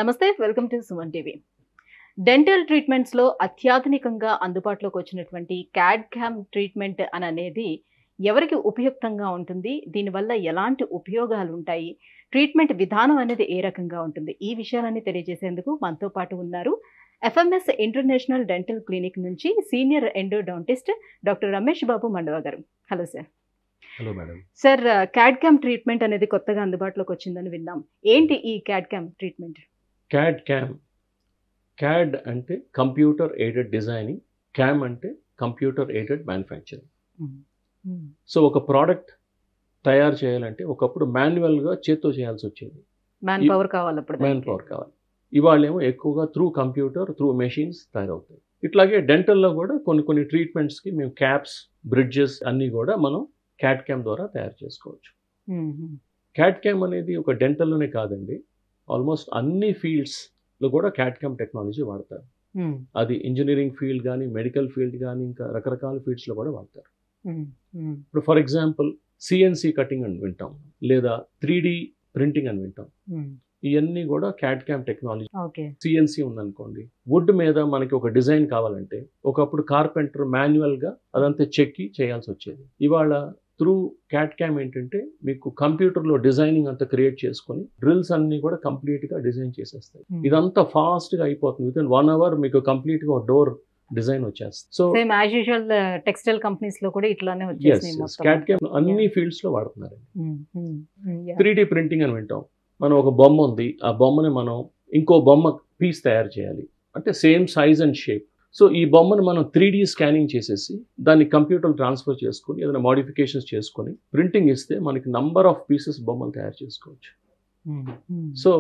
నమస్తే welcome to Suman TV. Dental ట్రీట్మెంట్స్లో అత్యాధునికంగా అందుబాటులోకి వచ్చినటువంటి క్యాడ్ క్యామ్ ట్రీట్మెంట్ అనేది ఎవరికి ఉపయుక్తంగా ఉంటుంది, దీనివల్ల ఎలాంటి ఉపయోగాలు ఉంటాయి, ట్రీట్మెంట్ విధానం అనేది ఏ రకంగా ఉంటుంది, ఈ విషయాలన్నీ తెలియజేసేందుకు మనతో పాటు ఉన్నారు ఎఫ్ఎంఎస్ ఇంటర్నేషనల్ డెంటల్ క్లినిక్ నుంచి senior endodontist doctor Ramesh Babu Mandava garu. Hello sir. Hello madam. Sir, CAD CAM treatment అనేది కొత్తగా అందుబాటులోకి వచ్చిందని విన్నాం. ఏంటి ఈ CAD CAM treatment? CAD CAM, CAD అంటే కంప్యూటర్ ఎయిడెడ్ డిజైనింగ్, క్యామ్ అంటే కంప్యూటర్ ఎయిడెడ్ మ్యానుఫ్యాక్చరింగ్. సో ఒక ప్రోడక్ట్ తయారు చేయాలంటే ఒకప్పుడు మాన్యువల్గా చేత్తో చేయాల్సి వచ్చేది. మ్యాన్ పవర్ కావాలి. ఇవాళేమో ఎక్కువగా త్రూ కంప్యూటర్, త్రూ మెషిన్స్ తయారవుతాయి. ఇట్లాగే డెంటల్లో కూడా కొన్ని ట్రీట్మెంట్స్కి మేము క్యాప్స్, బ్రిడ్జెస్ అన్నీ కూడా మనం క్యాడ్ క్యామ్ ద్వారా తయారు చేసుకోవచ్చు. క్యాడ్ క్యామ్ అనేది ఒక డెంటల్లోనే కాదండి, ఆల్మోస్ట్ అన్ని ఫీల్డ్స్లో కూడా క్యాడ్ క్యామ్ టెక్నాలజీ వాడతారు. అది ఇంజనీరింగ్ ఫీల్డ్ కానీ, మెడికల్ ఫీల్డ్ కానీ, ఇంకా రకరకాల ఫీల్డ్స్లో కూడా వాడతారు. ఇప్పుడు ఫర్ ఎగ్జాంపుల్ సిఎన్సి కటింగ్ అని వింటాం, లేదా 3D ప్రింటింగ్ అని వింటాం. ఇవన్నీ కూడా క్యాడ్ క్యామ్ టెక్నాలజీ. సిఎన్సి ఉందనుకోండి, వుడ్ మీద మనకి ఒక డిజైన్ కావాలంటే ఒకప్పుడు కార్పెంటర్ మాన్యువల్గా అదంతా చెక్కి చేయాల్సి వచ్చేది. ఇవాళ త్రూ క్యాడ్ క్యామ్ ఏంటంటే మీకు కంప్యూటర్లో డిజైనింగ్ అంతా క్రియేట్ చేసుకొని డ్రిల్స్ అన్ని కూడా కంప్లీట్గా డిజైన్ చేసేస్తాయి. ఇదంతా ఫాస్ట్గా అయిపోతుంది. విత్ ఇన్ 1 hour మీకు కంప్లీట్గా డోర్ డిజైన్ వచ్చేస్తుంది. So same as usual textile companies లో కూడా ఇట్లానే వచ్చేసాయి. క్యాడ్ క్యామ్ అన్ని ఫీల్డ్స్ లో వాడుతున్నారు. 3D ప్రింటింగ్ అని వింటాం. మనం ఒక బొమ్మ ఉంది, ఆ బొమ్మని మనం ఇంకో బొమ్మ పీస్ తయారు చేయాలి అంటే same size and shape. So ఈ బొమ్మను మనం 3D స్కానింగ్ చేసేసి దాన్ని కంప్యూటర్ ట్రాన్స్ఫర్ చేసుకుని ఏదైనా మోడిఫికేషన్స్ చేసుకొని ప్రింటింగ్ ఇస్తే మనకి నంబర్ ఆఫ్ పీసెస్ బొమ్మలు తయారు చేసుకోవచ్చు. సో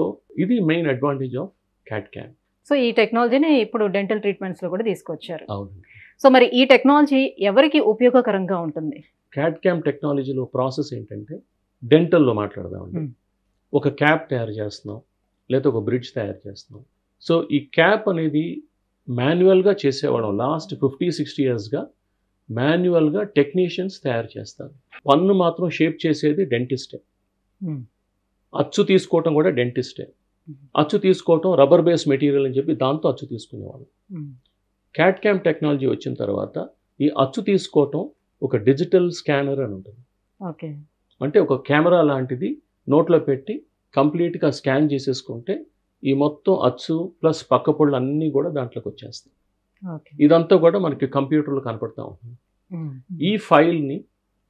ఇది main advantage of CAD CAM. So ఈ టెక్నాలజీని ఇప్పుడు డెంటల్ ట్రీట్మెంట్స్ లో కూడా తీసుకొచ్చారు. అవునండి. సో మరి ఈ టెక్నాలజీ ఎవరికి ఉపయోగకరంగా ఉంటుంది? క్యాడ్ క్యామ్ టెక్నాలజీలో ప్రాసెస్ ఏంటంటే, డెంటల్లో మాట్లాడదామండి. ఒక క్యాప్ తయారు చేస్తున్నాం, లేదా ఒక బ్రిడ్జ్ తయారు చేస్తున్నాం. సో ఈ క్యాప్ అనేది మాన్యువల్గా చేసేవాళ్ళం. లాస్ట్ 50-60 yearsగా మాన్యువల్గా టెక్నీషియన్స్ తయారు చేస్తారు. పన్ను మాత్రం షేప్ చేసేది డెంటిస్టే. అచ్చు తీసుకోవటం కూడా డెంటిస్టే. అచ్చు తీసుకోవటం రబ్బర్ బేస్ మెటీరియల్ అని చెప్పి దాంతో అచ్చు తీసుకునేవాళ్ళు. క్యాడ్ క్యామ్ టెక్నాలజీ వచ్చిన తర్వాత ఈ అచ్చు తీసుకోవటం ఒక డిజిటల్ స్కానర్ అని ఉంటుంది. అంటే ఒక కెమెరా లాంటిది నోట్లో పెట్టి కంప్లీట్గా స్కాన్ చేసేసుకుంటే ఈ మొత్తం అచ్చు ప్లస్ పక్క పొళ్ళు అన్నీ కూడా దాంట్లోకి వచ్చేస్తాయి. ఇదంతా కూడా మనకి కంప్యూటర్లో కనపడతా ఉంటుంది. ఈ ఫైల్ని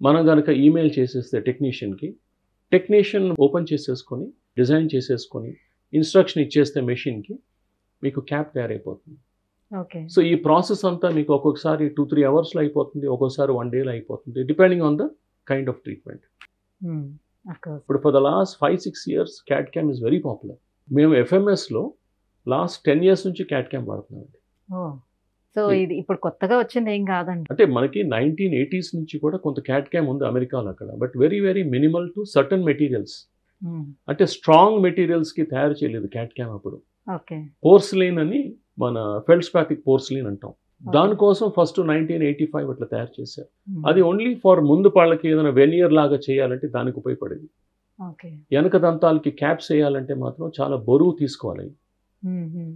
మనం కనుక ఈమెయిల్ చేసేస్తే టెక్నీషియన్ ఓపెన్ చేసేసుకొని డిజైన్ చేసేసుకొని ఇన్స్ట్రక్షన్ ఇచ్చేస్తే మెషిన్కి మీకు క్యాప్ తయారైపోతుంది. సో ఈ ప్రాసెస్ అంతా మీకు ఒక్కొక్కసారి 2-3 hours అయిపోతుంది, ఒక్కొక్కసారి 1 day అయిపోతుంది, depending on the kind of treatment. ఇప్పుడు for the last 5-6 years CAD CAM is very popular. మేము ఎఫ్ఎంఎస్లో లాస్ట్ 10 years నుంచి క్యాడ్ క్యామ్ వాడుతున్నామండి. సో ఇది ఇప్పుడు కొత్తగా వచ్చింది ఏం కాదండి. అంటే మనకి 1980s నుంచి కూడా కొంత క్యాడ్ క్యామ్ ఉంది అమెరికాలో అక్కడ, but very very minimal to certain materials. అంటే స్ట్రాంగ్ మెటీరియల్స్కి తయారు చేయలేదు క్యాడ్ క్యామ్ అప్పుడు. పోర్సిలిన్ అని మన ఫెల్డ్స్పాథిక్ పోర్సిలిన్ అంటాం, దానికోసం ఫస్ట్ 1985 అట్లా తయారు చేశారు. అది ఓన్లీ ఫర్ ముందు పళ్ళకి ఏదైనా వెనియర్ లాగా చేయాలంటే దానికి ఉపయోగపడేది. వెనక దంతాలకి క్యాప్స్ వేయాలంటే మాత్రం చాలా బరువు తీసుకోవాలి.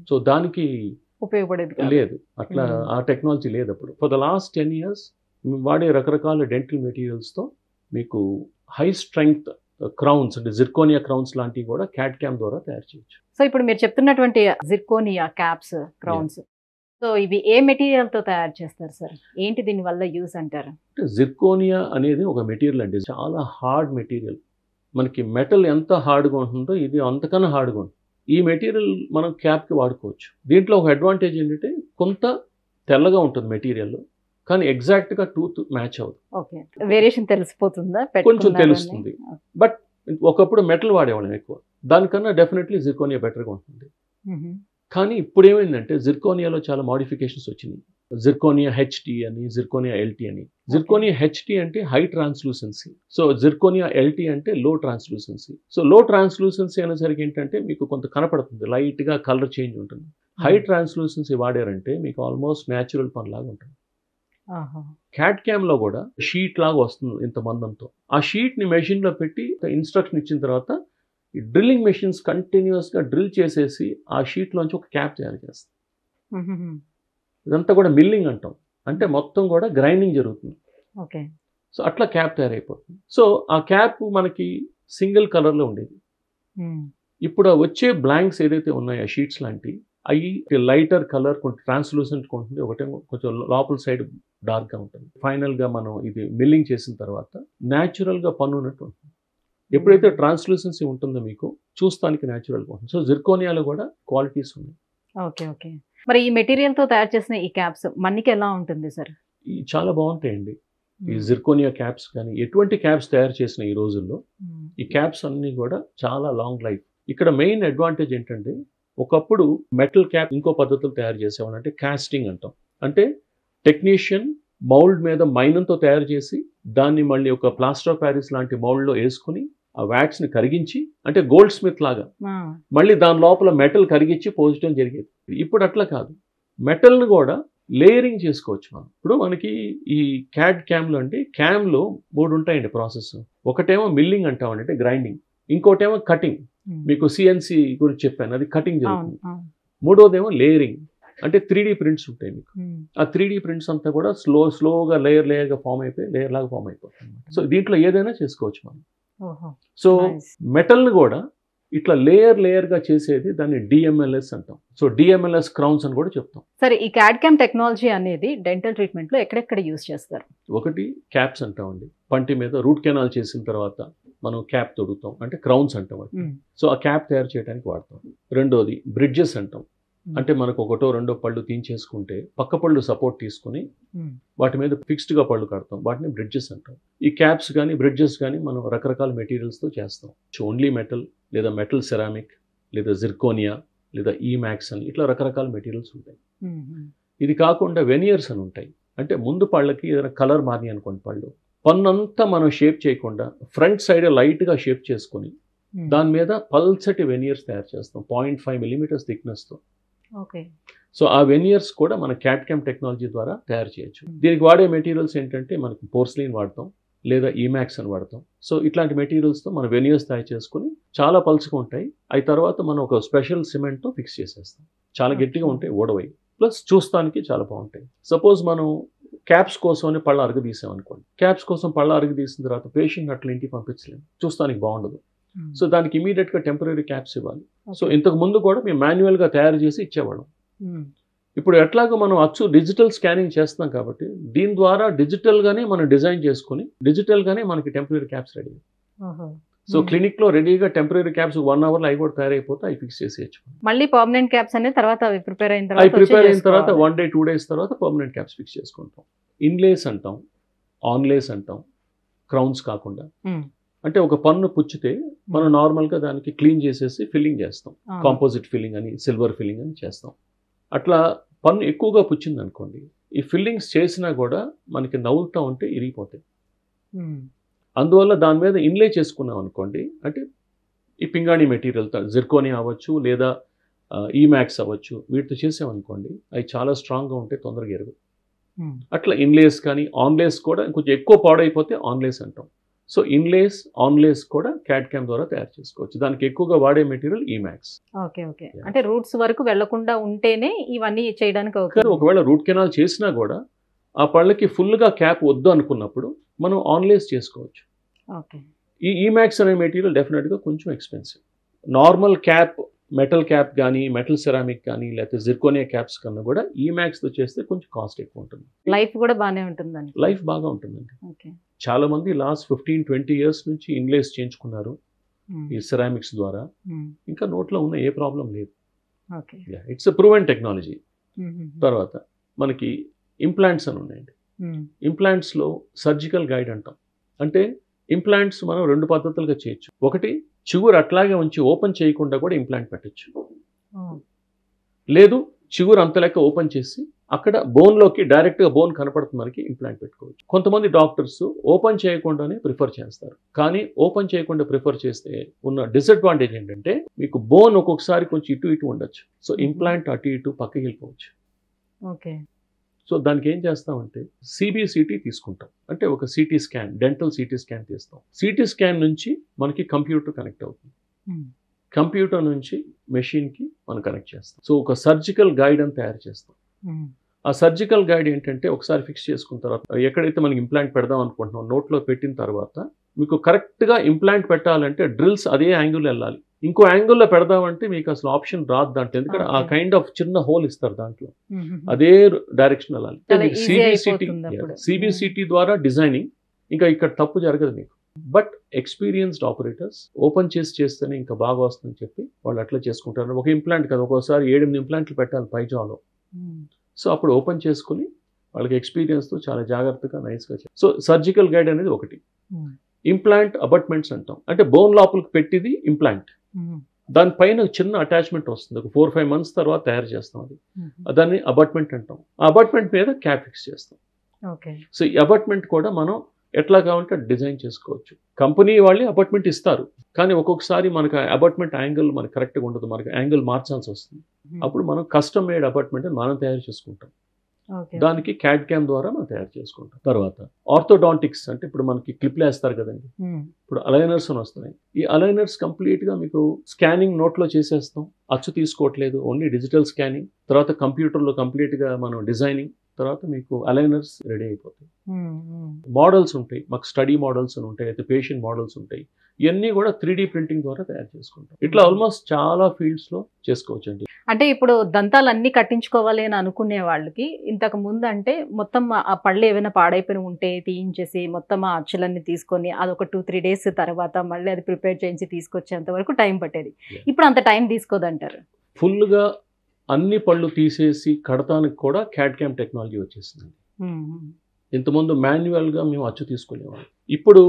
సో దానికి ఉపయోగపడేది లేదు, అట్లా ఆ టెక్నాలజీ లేదు అప్పుడు. ఫర్ ద లాస్ట్ 10 years వాడే రకరకాల డెంటల్ మెటీరియల్స్తో మీకు హై స్ట్రెంగ్త్ క్రౌన్స్ అంటే జిర్కోనియా క్రౌన్స్ లాంటివి కూడా క్యాడ్ క్యామ్ ద్వారా తయారు చేయొచ్చు. సో ఇప్పుడు మీరు చెప్తున్నటువంటి జిర్కోనియా క్యాప్స్, క్రౌన్స్, సో ఇవి ఏ మెటీరియల్ తో తయారు చేస్తారు సార్? ఏంటి దీని వల్ల యూజ్ అంటారు? జిర్కోనియా అనేది ఒక మెటీరియల్ అండి, చాలా హార్డ్ మెటీరియల్. మనకి మెటల్ ఎంత హార్డ్గా ఉంటుందో ఇది అంతకన్నా హార్డ్గా ఉంటుంది. ఈ మెటీరియల్ మనం క్యాప్కి వాడుకోవచ్చు. దీంట్లో ఒక అడ్వాంటేజ్ ఏంటంటే కొంత తెల్లగా ఉంటుంది మెటీరియల్, కానీ ఎగ్జాక్ట్గా టూత్ మ్యాచ్ అవుతుంది. వేరియేషన్ తెలిసిపోతుందా? కొంచెం తెలుస్తుంది. బట్ ఒకప్పుడు మెటల్ వాడేవాళ్ళం ఎక్కువ, దానికన్నా డెఫినెట్లీ జిర్కోనియా బెటర్గా ఉంటుంది. కానీ ఇప్పుడు ఏమైందంటే జిర్కోనియాలో చాలా మోడిఫికేషన్స్ వచ్చినాయి. జిర్కోనియా హెచ్టి అని, జిర్కోనియా ఎల్టీ అని. జిర్కోనియా హెచ్టి అంటే high translucency, so zirconia LT అంటే లో ట్రాన్స్లూసెన్సీ. సో లో ట్రాన్స్లూసెన్సీ అనేసరికి ఏంటంటే మీకు కొంత కనపడుతుంది, లైట్గా కలర్ చేంజ్ ఉంటుంది. హై ట్రాన్స్లూసెన్సీ వాడారంటే మీకు ఆల్మోస్ట్ న్యాచురల్ పన్ లాగా ఉంటుంది. క్యాడ్ క్యామ్లో కూడా షీట్ లాగా వస్తుంది ఇంత మందంతో. ఆ షీట్ని మెషిన్లో పెట్టి ఇన్స్ట్రక్షన్ ఇచ్చిన తర్వాత ఈ డ్రిల్లింగ్ మెషిన్స్ కంటిన్యూస్గా డ్రిల్ చేసేసి ఆ షీట్లోంచి ఒక క్యాప్ తయారు చేస్తాం. ఇదంతా కూడా మిల్లింగ్ అంటాం. అంటే మొత్తం కూడా గ్రైండింగ్ జరుగుతుంది. ఓకే. సో అట్లా క్యాప్ తయారైపోతుంది. సో ఆ క్యాప్ మనకి సింగిల్ కలర్లో ఉండేది. ఇప్పుడు వచ్చే బ్లాంక్స్ ఏదైతే ఉన్నాయో షీట్స్ లాంటి అవి లైటర్ కలర్ కొంచెం ట్రాన్స్లూసెంట్ ఉంటుంది, ఒకటే కొంచెం లోపల సైడ్ డార్క్గా ఉంటుంది. ఫైనల్గా మనం ఇది మిల్లింగ్ చేసిన తర్వాత న్యాచురల్గా పన్ను ఉన్నట్టు ఉంటుంది. ఎప్పుడైతే ట్రాన్స్లూసెన్సీ ఉంటుందో మీకు చూస్తానికి న్యాచురల్గా ఉంటుంది. సో జిర్కోనియాలో కూడా క్వాలిటీస్ ఉన్నాయి. Okay okay. మరి ఈ మెటీరియల్తో తయారు చేసిన ఈ క్యాప్స్ మన్నికి ఎలా ఉంటుంది సార్? చాలా బాగుంటాయండి ఈ జిర్కోనియా క్యాప్స్. కానీ ఎటువంటి క్యాప్స్ తయారు చేసిన ఈ రోజుల్లో ఈ క్యాప్స్ అన్నీ కూడా చాలా లాంగ్ లైఫ్. ఇక్కడ మెయిన్ అడ్వాంటేజ్ ఏంటంటే ఒకప్పుడు మెటల్ క్యాప్ ఇంకో పద్ధతులు తయారు చేసేవాళ్ళు, అంటే కాస్టింగ్ అంటాం. అంటే టెక్నీషియన్ మౌల్డ్ మీద మైనంతో తయారు చేసి దాన్ని మళ్ళీ ఒక ప్లాస్టర్ ఆఫ్ ప్యారిస్ లాంటి మౌల్డ్లో వేసుకుని ఆ వ్యాక్స్ని కరిగించి, అంటే గోల్డ్ స్మిత్ లాగా మళ్ళీ దాని లోపల మెటల్ కరిగించి పోయడం జరిగేది. ఇప్పుడు అట్లా కాదు, మెటల్ని కూడా లేయరింగ్ చేసుకోవచ్చు మనం. ఇప్పుడు మనకి ఈ క్యాడ్ క్యామ్లో అంటే క్యామ్లో 3 ఉంటాయండి ప్రాసెస్. ఒకటేమో మిల్లింగ్ అంటామండి, అంటే గ్రైండింగ్. ఇంకోటేమో కటింగ్, మీకు సిఎన్సి గురించి చెప్పాను, అది కటింగ్ జరుగుతుంది. మూడోదేమో లేయరింగ్, అంటే 3D ప్రింట్స్ ఉంటాయి మీకు. ఆ 3D ప్రింట్స్ అంతా కూడా స్లోగా లేయర్గా ఫామ్ అయిపోయి లేయర్ లాగా ఫామ్ అయిపోతుంది. సో దీంట్లో ఏదైనా చేసుకోవచ్చు మనం. సో మెటల్ని కూడా ఇట్లా లేయర్గా చేసేది దాన్ని డిఎంఎల్ఎస్ అంటాం. సో డిఎంఎల్ఎస్ క్రౌన్స్ అని కూడా చెప్తాం. సరే, ఈ క్యాడ్ క్యామ్ టెక్నాలజీ అనేది డెంటల్ ట్రీట్మెంట్లో ఎక్కడెక్కడ యూజ్ చేస్తారు? ఒకటి క్యాప్స్ అంటామండి, పంటి మీద రూట్ కెనాల్ చేసిన తర్వాత మనం క్యాప్ తొడుగుతాం, అంటే క్రౌన్స్ అంటాం. సో ఆ క్యాప్ తయారు చేయడానికి వాడతాం. రెండోది బ్రిడ్జెస్ అంటాం, అంటే మనకు ఒకటో రెండో పళ్ళు తీయించేసుకుంటే పక్క పళ్ళు సపోర్ట్ తీసుకుని వాటి మీద ఫిక్స్డ్గా పళ్ళు కడతాం, వాటిని బ్రిడ్జెస్ అంటాం. ఈ క్యాప్స్ కానీ బ్రిడ్జెస్ కానీ మనం రకరకాల మెటీరియల్స్తో చేస్తాం. ఓన్లీ మెటల్, లేదా మెటల్ సెరామిక్, లేదా జిర్కోనియా, లేదా ఈమాక్స్ అని ఇట్లా రకరకాల మెటీరియల్స్ ఉంటాయి. ఇది కాకుండా వెనియర్స్ అని ఉంటాయి, అంటే ముందు పళ్ళకి ఏదైనా కలర్ మారి అనుకోండి, పళ్ళు పన్నంతా మనం షేప్ చేయకుండా ఫ్రంట్ సైడ్ లైట్గా షేప్ చేసుకుని దాని మీద పల్సటి వెనియర్స్ తయారు చేస్తాం 0.5 mm థిక్నెస్తో. ఓకే. సో ఆ వెనియర్స్ కూడా మన క్యాడ్ క్యామ్ టెక్నాలజీ ద్వారా తయారు చేయొచ్చు. దీనికి వాడే మెటీరియల్స్ ఏంటంటే మనకి పోర్సిలిన్ వాడతాం, లేదా ఈమాక్స్ అని వాడతాం. సో ఇట్లాంటి మెటీరియల్స్తో మనం వెనియర్స్ తయారు చేసుకుని చాలా పల్చగా ఉంటాయి. అవి తర్వాత మనం ఒక స్పెషల్ సిమెంట్తో ఫిక్స్ చేసేస్తాం. చాలా గట్టిగా ఉంటాయి, ఓడవై, ప్లస్ చూస్తానికి చాలా బాగుంటాయి. సపోజ్ మనం క్యాప్స్ కోసం పళ్ళ అరుగు తీసాం అనుకోండి, క్యాప్స్ కోసం పళ్ళ అరుగు తీసిన తర్వాత పేషెంట్ అట్లా ఇంటికి పంపించలేము, చూస్తానికి బాగుండదు. సో దానికి ఇమీడియట్గా టెంపరీ క్యాప్స్ ఇవ్వాలి. సో ఇంతకు ముందు కూడా మేము మాన్యువల్గా తయారు చేసి ఇచ్చేవాళ్ళం. ఇప్పుడు ఎట్లాగో మనం అచ్చు డిజిటల్ స్కానింగ్ చేస్తున్నాం కాబట్టి దీని ద్వారా డిజిటల్గానే మనం డిజైన్ చేసుకుని డిజిటల్గానే మనకి టెంపరీ క్యాప్స్ రెడీ. సో క్లినిక్లో రెడీగా టెంపరీ క్యాప్స్ 1 అవర్లో అవి కూడా తయారైపోతే అవి ఫిక్స్ చేసేయచ్చు. మళ్ళీ పర్మనెంట్ క్యాప్స్ అనేది తర్వాత అవి ప్రిపేర్ అయిన తర్వాత 1 day 2 days తర్వాత పర్మనెంట్ క్యాప్స్ ఫిక్స్ చేసుకుంటాం. ఇన్లేస్ అంటాం, ఆన్లేస్ అంటాం, క్రౌన్స్ కాకుండా. అంటే ఒక పన్ను పుచ్చితే మనం నార్మల్గా దానికి క్లీన్ చేసేసి ఫిల్లింగ్ చేస్తాం, కాంపోజిట్ ఫిల్లింగ్ అని, సిల్వర్ ఫిల్లింగ్ అని చేస్తాం. అట్లా పన్ను ఎక్కువగా పుచ్చింది అనుకోండి, ఈ ఫిల్లింగ్స్ చేసినా కూడా మనకి నవ్వుతూ ఉంటే ఇరిగిపోతాయి. అందువల్ల దాని మీద ఇన్లే చేసుకున్నాం అనుకోండి, అంటే ఈ పింగాణి మెటీరియల్ జిర్కోనియా అవ్వచ్చు, లేదా ఈమాక్స్ అవ్వచ్చు, వీటితో చేసామనుకోండి అవి చాలా స్ట్రాంగ్గా ఉంటే తొందరగా ఎరుగు. అట్లా ఇన్లేస్ కానీ ఆన్లేస్ కూడా కొంచెం ఎక్కువ పాడైపోతే ఆన్లేస్ అంటాం. సో ఇన్లేస్ ఆన్లేస్ కూడా క్యాడ్ క్యామ్ ద్వారా తయారు చేసుకోవచ్చు. దానికి ఎక్కువగా వాడే మెటీరియల్ ఈమాక్స్. Okay okay. అంటే రూట్స్ వరకు వెళ్లకుండా ఉంటేనే ఇవన్నీ చేయడానికి అవుతుంది. ఒకవేళ రూట్ కెనాల్ చేసినా కూడా ఆ పళ్ళకి ఫుల్గా క్యాప్ వద్దు అనుకున్నప్పుడు మనం ఆన్లేస్ చేసుకోవచ్చు. ఓకే. ఈ ఈమాక్స్ అనే మెటీరియల్ డెఫినెట్గా కొంచెం expensive. Normal cap, metal cap కానీ, మెటల్ సెరామిక్ కానీ, లేకపోతే జిర్కోనియా క్యాప్స్ కన్నా కూడా ఈమాక్స్తో చేస్తే కొంచెం కాస్ట్ ఎక్కువ ఉంటుంది. లైఫ్ కూడా బాగానే ఉంటుందండి. లైఫ్ బాగా ఉంటుందండి. ఓకే. చాలా మంది లాస్ట్ 15-20 years నుంచి ఇన్లేస్ చేయించుకున్నారు ఈ సెరామిక్స్ ద్వారా. ఇంకా నోట్లో ఉన్న ఏ ప్రాబ్లం లేదు. It's a proven technology. తర్వాత మనకి ఇంప్లాంట్స్ అని ఉన్నాయండి. ఇంప్లాంట్స్లో సర్జికల్ గైడ్ అంటాం. అంటే ఇంప్లాంట్స్ మనం 2 పద్ధతులుగా చేయొచ్చు. ఒకటి, చిగురు అట్లాగే ఉంచి ఓపెన్ చేయకుండా కూడా ఇంప్లాంట్ పెట్టచ్చు. లేదు, చిగురు అంత లెక్క ఓపెన్ చేసి అక్కడ బోన్లోకి డైరెక్ట్గా బోన్ కనపడుతుంది మనకి ఇంప్లాంట్ పెట్టుకోవచ్చు. కొంతమంది డాక్టర్స్ ఓపెన్ చేయకుండానే ప్రిఫర్ చేస్తారు. కానీ ఓపెన్ చేయకుండా ప్రిఫర్ చేస్తే ఉన్న డిసడ్వాంటేజ్ ఏంటంటే మీకు బోన్ ఒక్కొక్కసారి కొంచెం ఇటు ఇటు ఉండొచ్చు. సో ఇంప్లాంట్ అటు ఇటు పక్కకి వెళ్ళిపోవచ్చు. ఓకే. సో దానికి ఏం చేస్తామంటే సిబిసిటీ తీసుకుంటాం, అంటే ఒక CT scan, dental CT scan తీస్తాం. సిటీ స్కాన్ నుంచి మనకి కంప్యూటర్ కనెక్ట్ అవుతుంది. కంప్యూటర్ నుంచి మెషిన్కి మనం కనెక్ట్ చేస్తాం. సో ఒక సర్జికల్ గైడ్ అని తయారు చేస్తాం. ఆ సర్జికల్ గైడ్ ఏంటంటే ఒకసారి ఫిక్స్ చేసుకున్న తర్వాత ఎక్కడైతే మనకి ఇంప్లాంట్ పెడదాం అనుకుంటున్నాం నోట్లో పెట్టిన తర్వాత మీకు కరెక్ట్గా ఇంప్లాంట్ పెట్టాలంటే డ్రిల్స్ అదే యాంగిల్ వెళ్ళాలి. ఇంకో యాంగిల్లో పెడదామంటే మీకు అసలు ఆప్షన్ రాదు దాంట్లో, ఎందుకంటే ఆ కైండ్ ఆఫ్ చిన్న హోల్ ఇస్తారు దాంట్లో, అదే డైరెక్షన్ వెళ్ళాలి. సిబిసిటీ ద్వారా డిజైనింగ్, ఇంకా ఇక్కడ తప్పు జరగదు మీకు. బట్ ఎక్స్పీరియన్స్డ్ ఆపరేటర్స్ ఓపెన్ చేస్తేనే ఇంకా బాగా వస్తుందని చెప్పి వాళ్ళు అట్లా చేసుకుంటారు. ఒక ఇంప్లాంట్ కదా, ఒక్కోసారి 7-8 ఇంప్లాంట్లు పెట్టాలి పైజాలో. సో అప్పుడు ఓపెన్ చేసుకుని వాళ్ళకి ఎక్స్పీరియన్స్తో చాలా జాగ్రత్తగా నైస్గా. సో సర్జికల్ గైడ్ అనేది ఒకటి. ఇంప్లాంట్ అబాట్మెంట్స్ అంటాం, అంటే బోన్ లోపలికి పెట్టిది ఇంప్లాంట్, దానిపైన చిన్న అటాచ్మెంట్ వస్తుంది, ఒక 4-5 months తర్వాత తయారు చేస్తాం అది, దాన్ని అబాట్మెంట్ అంటాం. ఆ అబాట్మెంట్ మీద క్యాప్ ఫిక్స్ చేస్తాం. సో ఈ అబాట్మెంట్ కూడా మనం ఎట్లా కావాలంటే డిజైన్ చేసుకోవచ్చు. కంపెనీ వాళ్ళే అపార్ట్మెంట్ ఇస్తారు, కానీ ఒక్కొక్కసారి మనకు అపార్ట్మెంట్ యాంగిల్ మనకు కరెక్ట్గా ఉండదు, మనకు యాంగిల్ మార్చాల్సి వస్తుంది. అప్పుడు మనం కస్టమ్ మేడ్ అపార్ట్మెంట్ మనం తయారు చేసుకుంటాం. దానికి క్యాడ్ క్యామ్ ద్వారా మనం తయారు చేసుకుంటాం. తర్వాత ఆర్థోడాంటిక్స్ అంటే ఇప్పుడు మనకి క్లిప్లు వేస్తారు కదండి, ఇప్పుడు అలైనర్స్ అని వస్తున్నాయి. ఈ అలైనర్స్ కంప్లీట్గా మీకు స్కానింగ్ నోట్లో చేసేస్తాం, అచ్చు తీసుకోవట్లేదు, ఓన్లీ డిజిటల్ స్కానింగ్. తర్వాత కంప్యూటర్లో కంప్లీట్గా మనం డిజైనింగ్, తర్వాత మీకు అలైనర్స్ రెడీ అయిపోతాయి. మోడల్స్ ఉంటాయి, మాకు స్టడీ మోడల్స్ అని ఉంటాయి, అయితే పేషెంట్ మోడల్స్ ఉంటాయి. ఇవన్నీ కూడా 3D ప్రింటింగ్ ద్వారా తయారు చేసుకుంటాం. ఇట్లా ఆల్మోస్ట్ చాలా ఫీల్డ్స్లో చేసుకోవచ్చు అండి. అంటే ఇప్పుడు దంతాలన్నీ కట్టించుకోవాలి అని అనుకునే వాళ్ళకి ఇంతకు ముందు అంటే మొత్తం ఆ పళ్ళు ఏమైనా పాడైపోయి ఉంటే తీయించేసి మొత్తం ఆ అచ్చులన్నీ తీసుకొని అదొక 2-3 days తర్వాత మళ్ళీ అది ప్రిపేర్ చేయించి తీసుకొచ్చేంత వరకు టైం పట్టేది. ఇప్పుడు అంత టైం తీసుకోదంటారు. ఫుల్గా అన్ని పళ్ళు తీసేసి కడతానికి కూడా క్యాడ్ క్యామ్ టెక్నాలజీ వచ్చేసింది. ఇంతకుముందు మాన్యువల్గా మేము అచ్చు తీసుకునేవాళ్ళం, ఇప్పుడు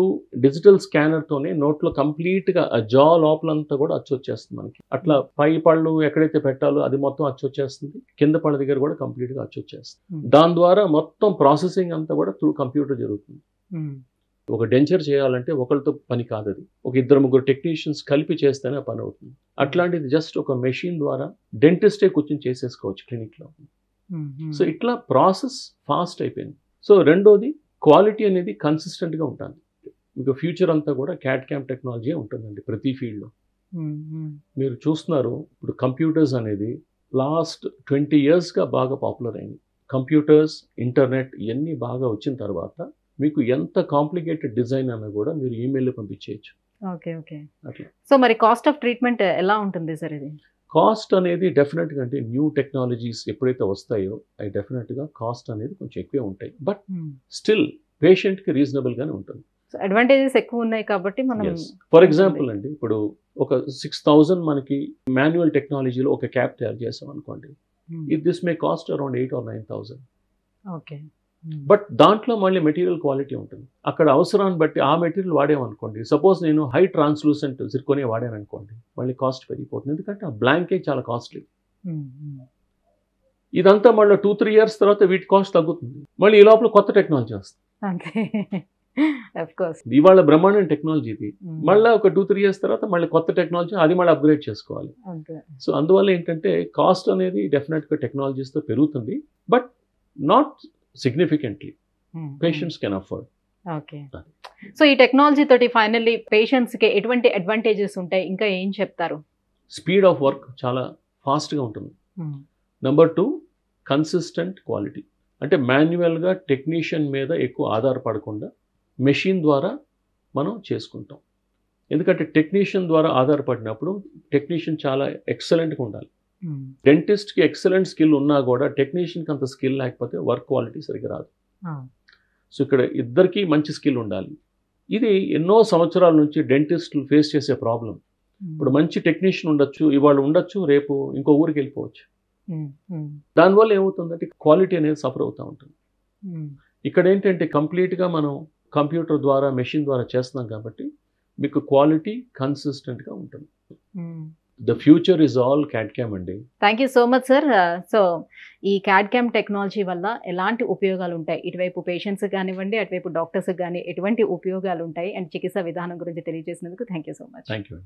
డిజిటల్ స్కానర్తోనే నోట్లో కంప్లీట్గా ఆ జా లోపలంతా కూడా అచ్చు వచ్చేస్తుంది మనకి. అట్లా పై పళ్ళు ఎక్కడైతే పెట్టాలో అది మొత్తం అచ్చు వచ్చేస్తుంది, కింద పళ్ళ దగ్గర కూడా కంప్లీట్గా అచ్చు వచ్చేస్తుంది. దాని ద్వారా మొత్తం ప్రాసెసింగ్ అంతా కూడా త్రూ కంప్యూటర్ జరుగుతుంది. ఒక డెంచర్ చేయాలంటే ఒకరితో పని కాదు, అది ఒక 2-3 టెక్నీషియన్స్ కలిపి చేస్తేనే పని అవుతుంది. అట్లాంటిది జస్ట్ ఒక మెషిన్ ద్వారా డెంటిస్టే కూర్చొని చేసేసుకోవచ్చు క్లినిక్లో. సో ఇట్లా ప్రాసెస్ ఫాస్ట్ అయిపోయింది. సో రెండోది క్వాలిటీ అనేది కన్సిస్టెంట్గా ఉంటుంది. మీకు ఫ్యూచర్ అంతా కూడా క్యాడ్ క్యామ్ టెక్నాలజీ ఉంటుందండి ప్రతి ఫీల్డ్లో. మీరు చూస్తున్నారు ఇప్పుడు కంప్యూటర్స్ అనేది లాస్ట్ 20 yearsగా బాగా పాపులర్ అయింది. కంప్యూటర్స్, ఇంటర్నెట్ ఇవన్నీ బాగా వచ్చిన తర్వాత మీకు ఎంత కాంప్లికేటెడ్ డిజైన్ అన్నా కూడా మీరు ఈమెయిల్లో పంపించేయచ్చు. ఓకే. అట్లా. సో మరి కాస్ట్ ఆఫ్ ట్రీట్మెంట్ ఎలా ఉంటుంది సార్ ఇది? కాస్ట్ అనేది డెఫినెట్గా అంటే న్యూ టెక్నాలజీస్ ఎప్పుడైతే వస్తాయో అవి డెఫినెట్గా కాస్ట్ అనేది కొంచెం ఎక్కువే ఉంటాయి. బట్ స్టిల్ పేషెంట్కి రీజనబుల్గానే ఉంటుంది. అడ్వాంటేజెస్ ఎక్కువ ఉన్నాయి కాబట్టి మనం ఫర్ ఎగ్జాంపుల్ అండి, ఇప్పుడు ఒక 6,000 మనకి మాన్యువల్ టెక్నాలజీలో ఒక క్యాప్ తయారు చేసాం అనుకోండి, this may cost around 8 or 9,000. Okay. But దాంట్లో మళ్ళీ మెటీరియల్ క్వాలిటీ ఉంటుంది. అక్కడ అవసరాన్ని బట్టి ఆ మెటీరియల్ వాడామనుకోండి, సపోజ్ నేను హై ట్రాన్స్లూసెంట్ జిర్కోనే వాడాను అనుకోండి, మళ్ళీ కాస్ట్ పెరిగిపోతుంది, ఎందుకంటే ఆ బ్లాంకే చాలా కాస్ట్లీ. ఇదంతా మళ్ళీ 2-3 years తర్వాత వీటి కాస్ట్ తగ్గుతుంది, మళ్ళీ ఈ లోపల కొత్త టెక్నాలజీ వస్తుంది. ఇవాళ బ్రహ్మాండమైన టెక్నాలజీ ఇది, మళ్ళీ ఒక 2-3 years తర్వాత మళ్ళీ కొత్త టెక్నాలజీ, అది మళ్ళీ అప్గ్రేడ్ చేసుకోవాలి. సో అందువల్ల ఏంటంటే కాస్ట్ అనేది డెఫినెట్గా టెక్నాలజీస్తో పెరుగుతుంది, but not significantly. Patients can afford. Okay. So ఈ టెక్నాలజీ తోటి ఫైనల్లీ పేషెంట్స్కి ఎటువంటి అడ్వాంటేజెస్ ఉంటాయి, ఇంకా ఏం చెప్తారు? స్పీడ్ ఆఫ్ వర్క్ చాలా ఫాస్ట్గా ఉంటుంది. Number 2, consistent quality. అంటే మాన్యువల్గా టెక్నీషియన్ మీద ఎక్కువ ఆధారపడకుండా మెషిన్ ద్వారా మనం చేసుకుంటాం. ఎందుకంటే టెక్నీషియన్ ద్వారా ఆధారపడినప్పుడు టెక్నీషియన్ చాలా ఎక్సలెంట్గా ఉండాలి. డెంటిస్ట్కి ఎక్సలెంట్ స్కిల్ ఉన్నా కూడా టెక్నీషియన్కి అంత స్కిల్ లేకపోతే వర్క్ క్వాలిటీ సరిగ్గా రాదు. సో ఇక్కడ ఇద్దరికీ మంచి స్కిల్ ఉండాలి. ఇది ఎన్నో సంవత్సరాల నుంచి డెంటిస్టులు ఫేస్ చేసే ప్రాబ్లం. ఇప్పుడు మంచి టెక్నీషియన్ ఉండొచ్చు, ఇవాళ ఉండొచ్చు, రేపు ఇంకో ఊరికి వెళ్ళిపోవచ్చు. దానివల్ల ఏమవుతుందంటే క్వాలిటీ అనేది సఫర్ అవుతూ ఉంటుంది. ఇక్కడ ఏంటంటే కంప్లీట్గా మనం కంప్యూటర్ ద్వారా మెషిన్ ద్వారా చేస్తున్నాం కాబట్టి మీకు క్వాలిటీ కన్సిస్టెంట్గా ఉంటుంది. The future is all CAD CAM అండి. Thank you so much sir. So ఈ CAD CAM టెక్నాలజీ వల్ల ఎలాంటి ఉపయోగాలు ఉంటాయి, ఇటువైపు పేషెంట్స్ కానివ్వండి, అటువైపు డాక్టర్స్ కానీ ఎటువంటి ఉపయోగాలు ఉంటాయి అండ్ చికిత్సా విధానం గురించి తెలియజేసినందుకు thank you so much. Thank you.